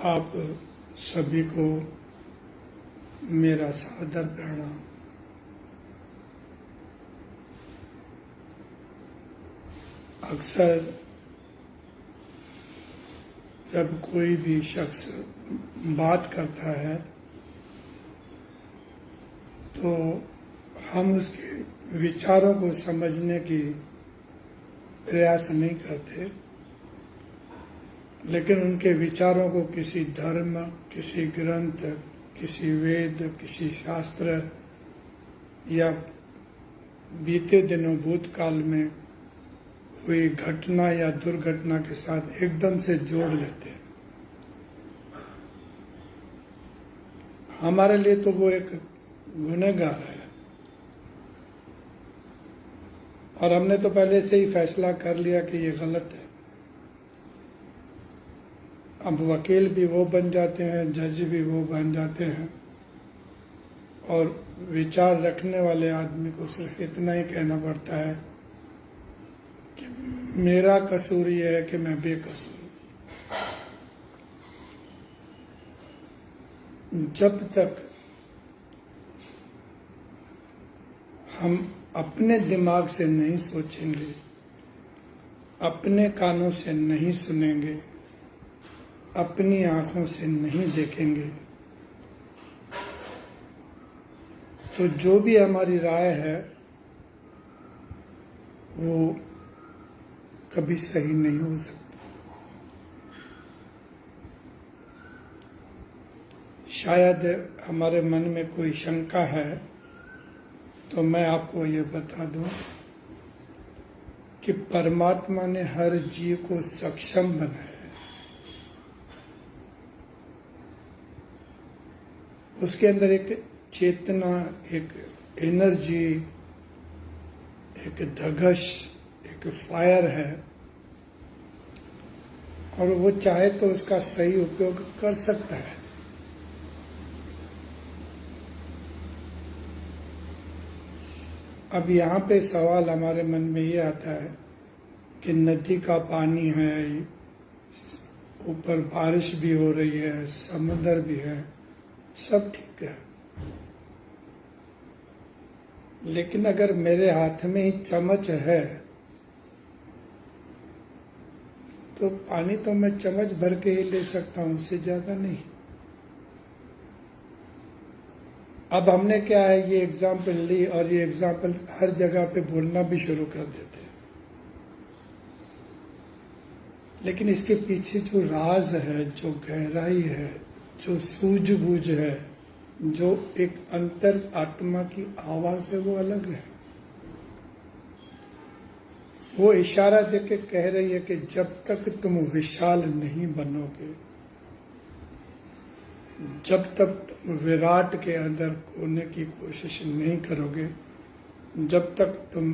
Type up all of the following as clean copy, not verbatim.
आप सभी को मेरा सादर प्रणाम। अक्सर जब कोई भी शख्स बात करता है तो हम उसके विचारों को समझने की प्रयास नहीं करते, लेकिन उनके विचारों को किसी धर्म, किसी ग्रंथ, किसी वेद, किसी शास्त्र या बीते दिनों भूतकाल में हुई घटना या दुर्घटना के साथ एकदम से जोड़ लेते हैं। हमारे लिए तो वो एक गुनहगार है और हमने तो पहले से ही फैसला कर लिया कि ये गलत है। अब वकील भी वो बन जाते हैं, जज भी वो बन जाते हैं और विचार रखने वाले आदमी को सिर्फ इतना ही कहना पड़ता है कि मेरा कसूर ये है कि मैं बेकसूर हूं। जब तक हम अपने दिमाग से नहीं सोचेंगे, अपने कानों से नहीं सुनेंगे, अपनी आंखों से नहीं देखेंगे, तो जो भी हमारी राय है वो कभी सही नहीं हो सकती। शायद हमारे मन में कोई शंका है तो मैं आपको ये बता दूं कि परमात्मा ने हर जीव को सक्षम बनाया है। उसके अंदर एक चेतना, एक एनर्जी, एक धगश, एक फायर है और वो चाहे तो उसका सही उपयोग कर सकता है। अब यहाँ पे सवाल हमारे मन में ये आता है कि नदी का पानी है, ऊपर बारिश भी हो रही है, समुद्र भी है, सब ठीक है, लेकिन अगर मेरे हाथ में ही चम्मच है तो पानी तो मैं चम्मच भर के ही ले सकता हूं, उससे ज्यादा नहीं। अब हमने क्या है, ये एग्जाम्पल ली और ये एग्जाम्पल हर जगह पे बोलना भी शुरू कर देते हैं, लेकिन इसके पीछे जो राज है, जो गहराई है, जो सूझबूझ है, जो एक अंतर आत्मा की आवाज है, वो अलग है। वो इशारा देके कह रही है कि जब तक तुम विशाल नहीं बनोगे, जब तक तुम विराट के अंदर खोने की कोशिश नहीं करोगे, जब तक तुम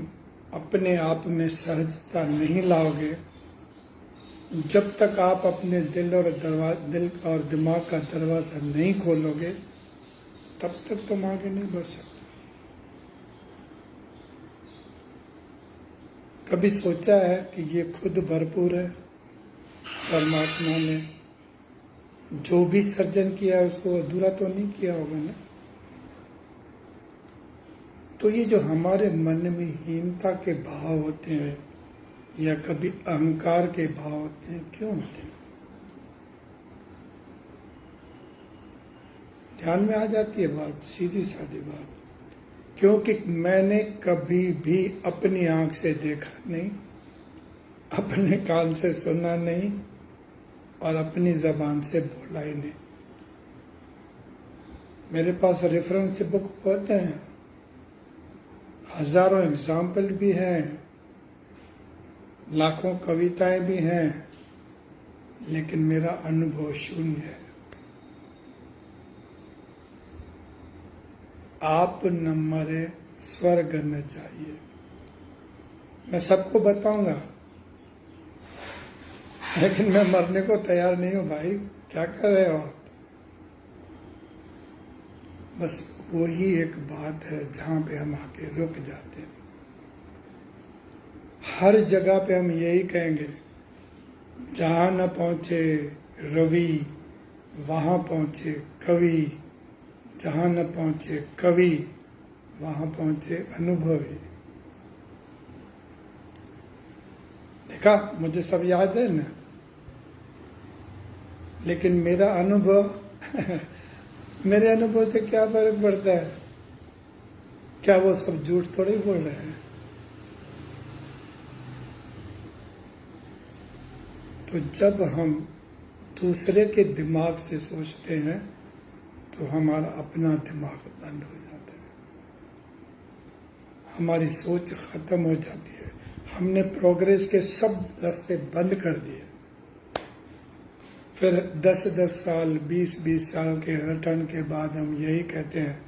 अपने आप में सहजता नहीं लाओगे, जब तक आप अपने दिल और दिमाग का दरवाजा नहीं खोलोगे, तब तक तुम आगे नहीं बढ़ सकते। कभी सोचा है कि ये खुद भरपूर है? परमात्मा ने जो भी सर्जन किया है उसको अधूरा तो नहीं किया होगा ना। तो ये जो हमारे मन में हीनता के भाव होते हैं या कभी अहंकार के भाव होते हैं, क्यों होते हैं? ध्यान में आ जाती है बात, सीधी सादी बात, क्योंकि मैंने कभी भी अपनी आंख से देखा नहीं, अपने कान से सुना नहीं और अपनी जबान से बोला ही नहीं। मेरे पास रेफरेंस बुक होते हैं, हजारों एग्जाम्पल भी हैं, लाखों कविताएं भी हैं, लेकिन मेरा अनुभव शून्य है। आप न मरे स्वर्ग न जाइए। मैं सबको बताऊंगा, लेकिन मैं मरने को तैयार नहीं हूं। भाई क्या कर रहे हो आप? बस वही एक बात है जहां पे हम आके रुक जाते हैं। हर जगह पे हम यही कहेंगे, जहां न पहुंचे रवि वहां पहुंचे कवि, जहां न पहुंचे कवि वहां पहुंचे अनुभवी। देखा, मुझे सब याद है ना, लेकिन मेरा अनुभव मेरे अनुभव से क्या फर्क पड़ता है? क्या वो सब झूठ थोड़ी बोल रहे हैं? तो जब हम दूसरे के दिमाग से सोचते हैं तो हमारा अपना दिमाग बंद हो जाता है, हमारी सोच खत्म हो जाती है। हमने प्रोग्रेस के सब रास्ते बंद कर दिए। फिर 10-10 साल, 20-20 साल के रिटर्न के बाद हम यही कहते हैं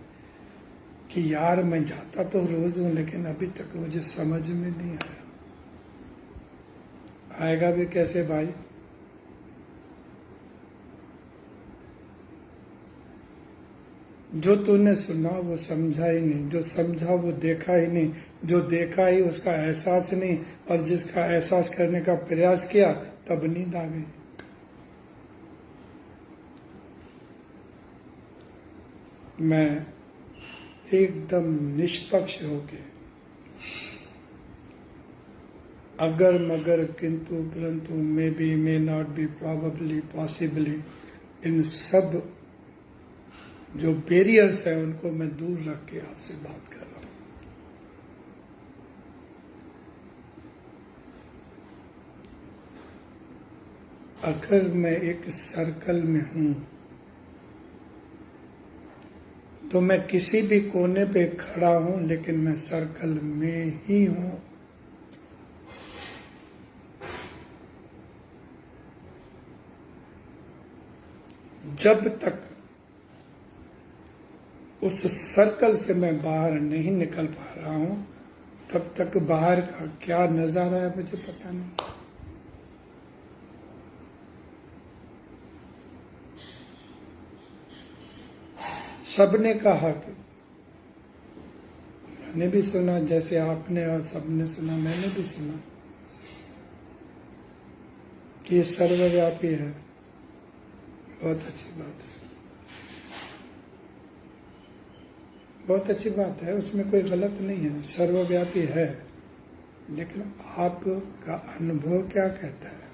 कि यार मैं जाता तो रोज हूं, लेकिन अभी तक मुझे समझ में नहीं आया। आएगा भी कैसे भाई? जो तूने सुना वो समझा ही नहीं, जो समझा वो देखा ही नहीं, जो देखा ही उसका एहसास नहीं, और जिसका एहसास करने का प्रयास किया तब नींद आ गई। मैं एकदम निष्पक्ष होके, अगर मगर किंतु परंतु, may be, may not be, probably, possibly, इन सब जो बैरियर्स है उनको मैं दूर रख के आपसे बात कर रहा हूं। अगर मैं एक सर्कल में हूं तो मैं किसी भी कोने पे खड़ा हूं, लेकिन मैं सर्कल में ही हूं। जब तक उस सर्कल से मैं बाहर नहीं निकल पा रहा हूं, तब तक बाहर का क्या नजारा है मुझे पता नहीं। सबने कहा कि, मैंने भी सुना, जैसे आपने और सबने सुना, मैंने भी सुना कि ये सर्वव्यापी है। बहुत अच्छी बात है, बहुत अच्छी बात है, उसमें कोई गलत नहीं है, सर्वव्यापी है। लेकिन आपका अनुभव क्या कहता है?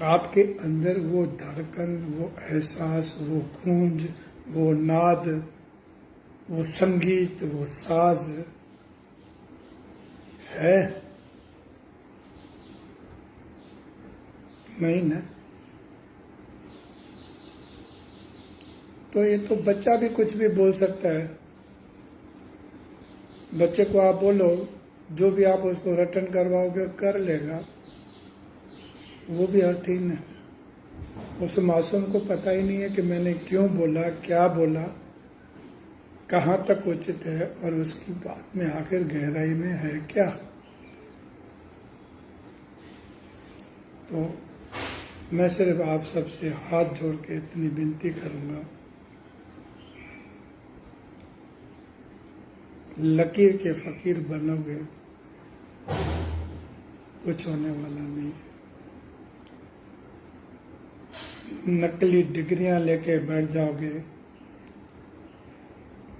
आपके अंदर वो धड़कन, वो एहसास, वो गूंज, वो नाद, वो संगीत, वो साज है? नहीं ना। तो ये तो बच्चा भी कुछ भी बोल सकता है। बच्चे को आप बोलो, जो भी आप उसको रिटर्न करवाओगे कर लेगा, वो भी अर्थहीन है। उस मासूम को पता ही नहीं है कि मैंने क्यों बोला, क्या बोला, कहाँ तक उचित है, और उसकी बात में आखिर गहराई में है क्या। तो मैं सिर्फ आप सबसे हाथ जोड़ के इतनी विनती करूंगा, लकीर के फकीर बनोगे, कुछ होने वाला नहीं। नकली डिग्रियां लेके बैठ जाओगे,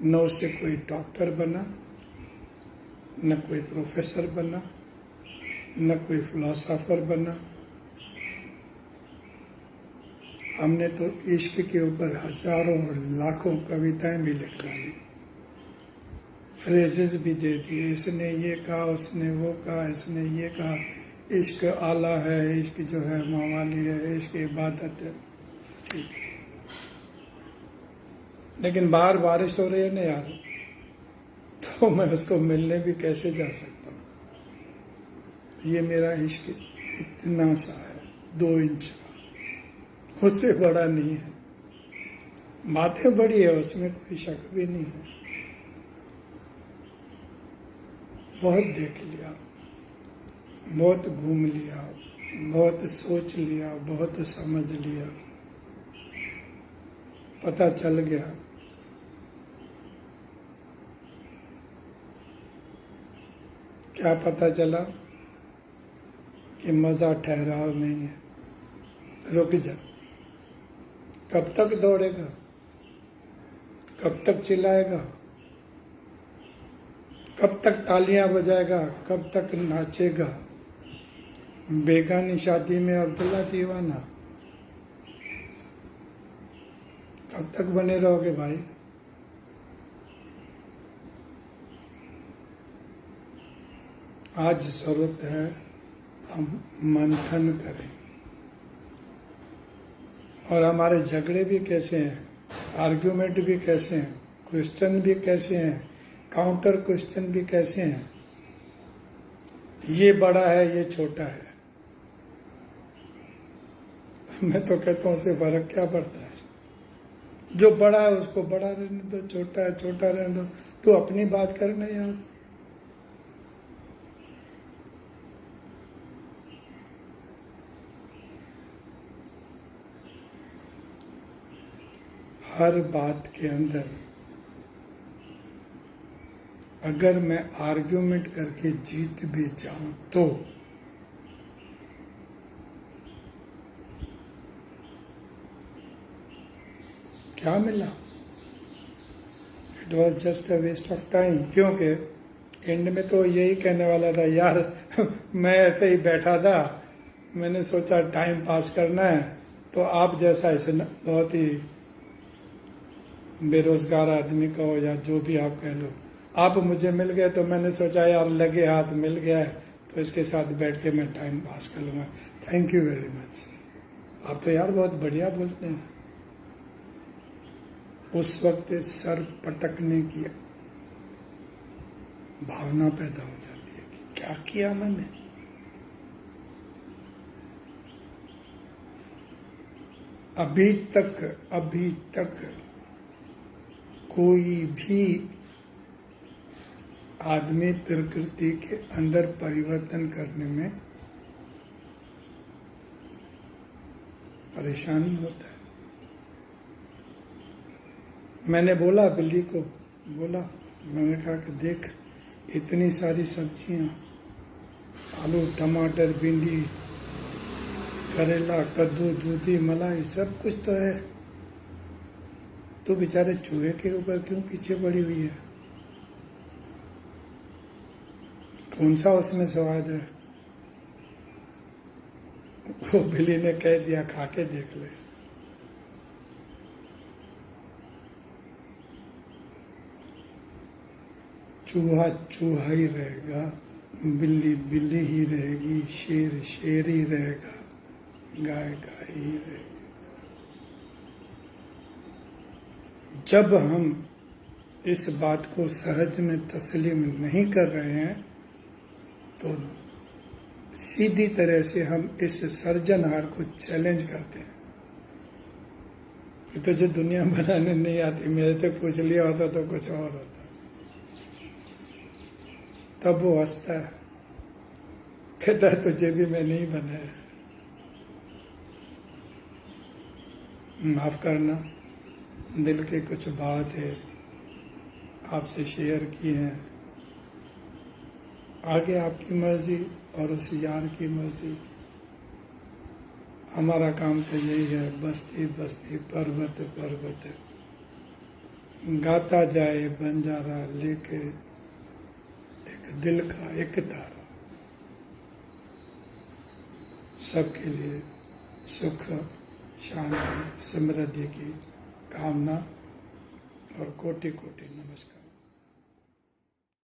न उससे कोई डॉक्टर बना, न कोई प्रोफेसर बना, न कोई फिलोसोफर बना। हमने तो इश्क के ऊपर हजारों और लाखों कविताएं भी लिख डाली, फ्रेजेस भी दे दिए, इसने ये कहा, उसने वो कहा, इसने ये कहा, इश्क आला है, इश्क जो है मवाली है, इश्क इबादत है। ठीक, लेकिन बाहर बारिश हो रही है ना यार, तो मैं उसको मिलने भी कैसे जा सकता हूँ? ये मेरा इश्क इतना सा है, 2 इंच का, उससे बड़ा नहीं है। बातें बड़ी है, उसमें कोई शक भी नहीं है। बहुत देख लिया, बहुत घूम लिया, बहुत सोच लिया, बहुत समझ लिया, पता चल गया क्या पता चला कि मजा ठहराव नहीं है, रुक जा। कब तक दौड़ेगा, कब तक चिल्लाएगा, कब तक तालियां बजाएगा, कब तक नाचेगा। बेगानी शादी में अब्दुल्ला दीवाना, कब तक बने रहोगे भाई? आज जरूरत है हम मंथन करें। और हमारे झगड़े भी कैसे हैं, आर्ग्यूमेंट भी कैसे हैं, क्वेश्चन भी कैसे हैं, काउंटर क्वेश्चन भी कैसे हैं। ये बड़ा है, ये छोटा है। मैं तो कहता हूं उससे फर्क क्या पड़ता है? जो बड़ा है उसको बड़ा रहने दो, छोटा है छोटा रहने दो। तू अपनी बात करना यार। हर बात के अंदर अगर मैं आर्ग्यूमेंट करके जीत भी जाऊं तो क्या मिला? It was just a waste of time. क्योंकि एंड में तो यही कहने वाला था यार मैं ऐसे ही बैठा था, मैंने सोचा टाइम पास करना है, तो आप जैसा ऐसे बहुत ही बेरोजगार आदमी कहो या जो भी आप कह लो, आप मुझे मिल गए तो मैंने सोचा यार लगे हाथ मिल गया है तो इसके साथ बैठ के मैं टाइम पास कर लूँगा। Thank you very much. आप तो यार बहुत बढ़िया बोलते हैं। उस वक्त सर पटकने की भावना पैदा हो जाती है कि क्या किया मैंने। अभी तक कोई भी आदमी प्रकृति के अंदर परिवर्तन करने में परेशानी होता है। मैंने बोला बिल्ली को, मैंने कहा कि देख इतनी सारी सब्जियां, आलू टमाटर भिंडी करेला कद्दू दूधी मलाई सब कुछ तो है, तो बेचारे चूहे के ऊपर क्यों पीछे पड़ी हुई है? कौन सा उसमें स्वाद है? वो बिल्ली ने कह दिया खा के देख ले। चूहा चूहा ही रहेगा, बिल्ली बिल्ली ही रहेगी, शेर शेर ही रहेगा, गाय गाय ही रहेगी। जब हम इस बात को सहज में तस्लीम नहीं कर रहे हैं तो सीधी तरह से हम इस सर्जनहार को चैलेंज करते हैं कि तुझे दुनिया बनाने नहीं आती, मेरे से पूछ लिया होता तो कुछ और होता। तब वो हंसता है, कहता है तुझे भी मैं नहीं बनाया। माफ करना, दिल की कुछ बात है आपसे शेयर की है, आगे आपकी मर्जी और उस यार की मर्जी। हमारा काम तो यही है, बस्ती बस्ती पर्वत पर्वत गाता जाए बंजारा लेके एक दिल का एक तारा। सबके लिए सुख शांति समृद्धि की कामना और कोटि कोटि नमस्कार।